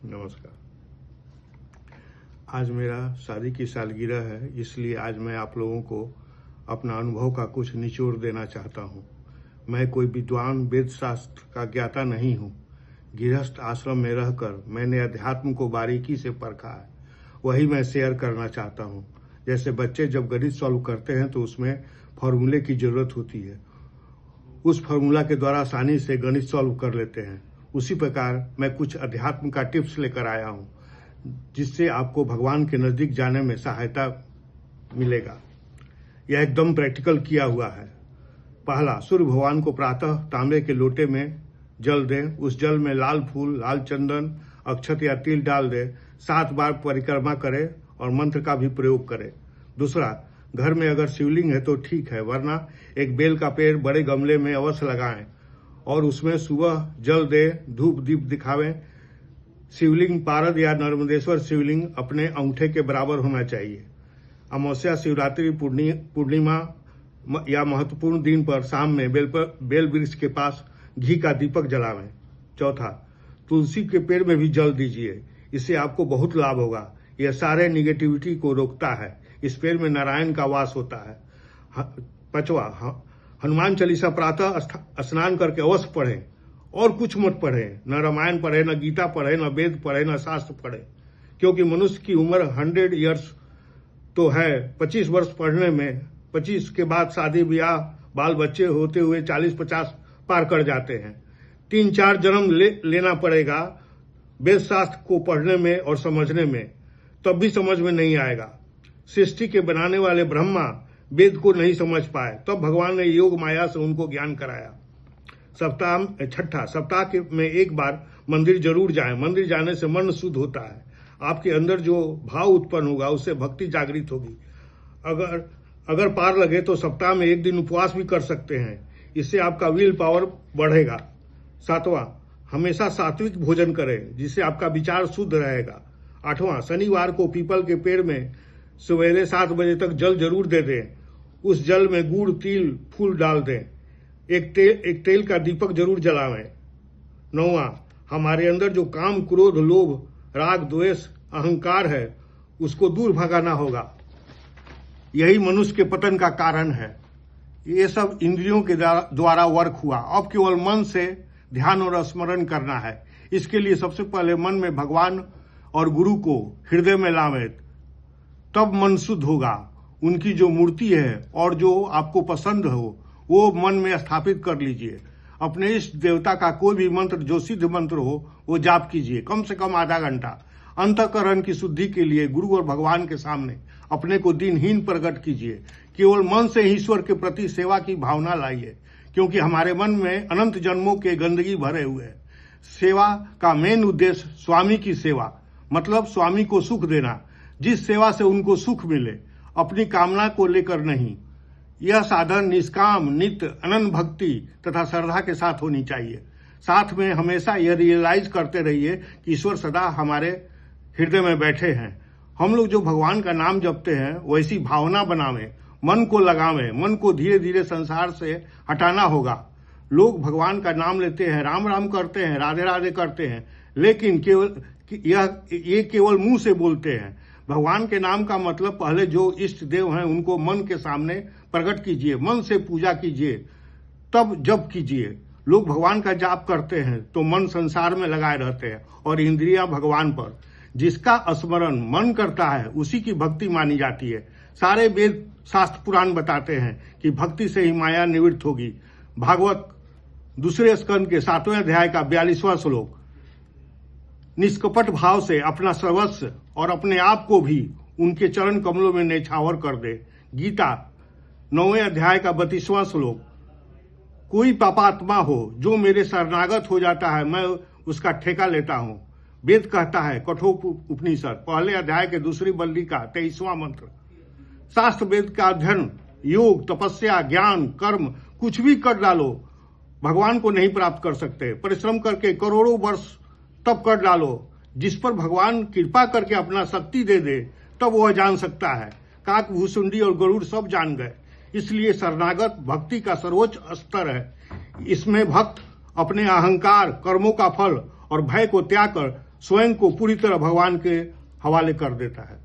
नमस्कार। आज मेरा शादी की सालगिरह है, इसलिए आज मैं आप लोगों को अपना अनुभव का कुछ निचोड़ देना चाहता हूँ। मैं कोई विद्वान वेद शास्त्र का ज्ञाता नहीं हूँ। गृहस्थ आश्रम में रहकर मैंने अध्यात्म को बारीकी से परखा है, वही मैं शेयर करना चाहता हूँ। जैसे बच्चे जब गणित सॉल्व करते हैं तो उसमें फॉर्मूले की जरूरत होती है, उस फॉर्मूला के द्वारा आसानी से गणित सॉल्व कर लेते हैं। उसी प्रकार मैं कुछ अध्यात्म का टिप्स लेकर आया हूँ, जिससे आपको भगवान के नजदीक जाने में सहायता मिलेगा। यह एकदम प्रैक्टिकल किया हुआ है। पहला, सूर्य भगवान को प्रातः तांबे के लोटे में जल दें। उस जल में लाल फूल, लाल चंदन, अक्षत या तिल डाल दें। 7 बार परिक्रमा करें और मंत्र का भी प्रयोग करें। दूसरा, घर में अगर शिवलिंग है तो ठीक है, वरना एक बेल का पेड़ बड़े गमले में अवश्य लगाएं और उसमें सुबह जल दें, धूप दीप दिखावें। शिवलिंग पारद या नर्मदेश्वर शिवलिंग अपने अंगूठे के बराबर होना चाहिए। अमावस्या, शिवरात्रि, पूर्णिमा या महत्वपूर्ण दिन पर शाम में बेल वृक्ष के पास घी का दीपक जलावें। चौथा, तुलसी के पेड़ में भी जल दीजिए, इससे आपको बहुत लाभ होगा। यह सारे निगेटिविटी को रोकता है। इस पेड़ में नारायण का वास होता है। पांचवा, हनुमान चालीसा प्रातः स्नान करके अवश्य पढ़ें और कुछ मत पढ़ें। न रामायण पढ़े, न गीता पढ़े, न वेद पढ़े, न शास्त्र पढ़े, क्योंकि मनुष्य की उम्र 100 ईयर्स तो है। 25 वर्ष पढ़ने में 25 के बाद शादी ब्याह बाल बच्चे होते हुए 40-50 पार कर जाते हैं। 3-4 जन्म लेना पड़ेगा वेद शास्त्र को पढ़ने में और समझने में, तब भी समझ में नहीं आएगा। सृष्टि के बनाने वाले ब्रह्मा वेद को नहीं समझ पाए, तब भगवान ने योग माया से उनको ज्ञान कराया। छठा, सप्ताह में एक बार मंदिर जरूर जाएं। मंदिर जाने से मन शुद्ध होता है। आपके अंदर जो भाव उत्पन्न होगा उससे भक्ति जागृत होगी। अगर पार लगे तो सप्ताह में एक दिन उपवास भी कर सकते हैं, इससे आपका विल पावर बढ़ेगा। 7वां, हमेशा सात्विक भोजन करें, जिससे आपका विचार शुद्ध रहेगा। 8वां, शनिवार को पीपल के पेड़ में सवेरे 7 बजे तक जल जरूर दे दें। उस जल में गुड़, तिल, फूल डाल दें। एक तेल का दीपक जरूर जलावें। 9वां, हमारे अंदर जो काम, क्रोध, लोभ, राग, द्वेष, अहंकार है, उसको दूर भगाना होगा। यही मनुष्य के पतन का कारण है। ये सब इंद्रियों के द्वारा वर्क हुआ। अब केवल मन से ध्यान और स्मरण करना है। इसके लिए सबसे पहले मन में भगवान और गुरु को हृदय में लावें, तब मन शुद्ध होगा। उनकी जो मूर्ति है और जो आपको पसंद हो वो मन में स्थापित कर लीजिए। अपने इष्ट देवता का कोई भी मंत्र जो सिद्ध मंत्र हो वो जाप कीजिए, कम से कम आधा घंटा। अंतःकरण की शुद्धि के लिए गुरु और भगवान के सामने अपने को दीनहीन प्रकट कीजिए। केवल मन से ईश्वर के प्रति सेवा की भावना लाइए, क्योंकि हमारे मन में अनंत जन्मों के गंदगी भरे हुए है। सेवा का मेन उद्देश्य स्वामी की सेवा, मतलब स्वामी को सुख देना, जिस सेवा से उनको सुख मिले, अपनी कामना को लेकर नहीं। यह साधन निष्काम, नित्य, अनंत भक्ति तथा श्रद्धा के साथ होनी चाहिए। साथ में हमेशा यह रियलाइज करते रहिए कि ईश्वर सदा हमारे हृदय में बैठे हैं। हम लोग जो भगवान का नाम जपते हैं वैसी भावना बनावें, मन को लगावें। मन को धीरे धीरे संसार से हटाना होगा। लोग भगवान का नाम लेते हैं, राम राम करते हैं, राधे राधे करते हैं, लेकिन ये केवल मुंह से बोलते हैं। भगवान के नाम का मतलब पहले जो इष्ट देव हैं उनको मन के सामने प्रकट कीजिए, मन से पूजा कीजिए, तब जप कीजिए। लोग भगवान का जाप करते हैं तो मन संसार में लगाए रहते हैं और इंद्रियां भगवान पर। जिसका स्मरण मन करता है उसी की भक्ति मानी जाती है। सारे वेद शास्त्र पुराण बताते हैं कि भक्ति से ही माया निवृत्त होगी। भागवत 2 स्कंद के 7वें अध्याय का 42वां श्लोक, निष्कपट भाव से अपना सर्वस्व और अपने आप को भी उनके चरण कमलों में न्यौछावर कर दे। गीता 9वें अध्याय का 32वां श्लोक, कोई पापात्मा हो जो मेरे शरणागत हो जाता है, मैं उसका ठेका लेता हूं। वेद कहता है, कठोर उपनिषद 1 अध्याय के 2 बल्ली का 23वां मंत्र। शास्त्र वेद का अध्ययन, योग, तपस्या, ज्ञान, कर्म कुछ भी कर डालो, भगवान को नहीं प्राप्त कर सकते। परिश्रम करके करोड़ों वर्ष तब कर डालो। जिस पर भगवान कृपा करके अपना शक्ति दे दे, तब वह जान सकता है। काक, भूसुंडी और गरुड़ सब जान गए। इसलिए शरणागत भक्ति का सर्वोच्च स्तर है। इसमें भक्त अपने अहंकार, कर्मों का फल और भय को त्याग कर स्वयं को पूरी तरह भगवान के हवाले कर देता है।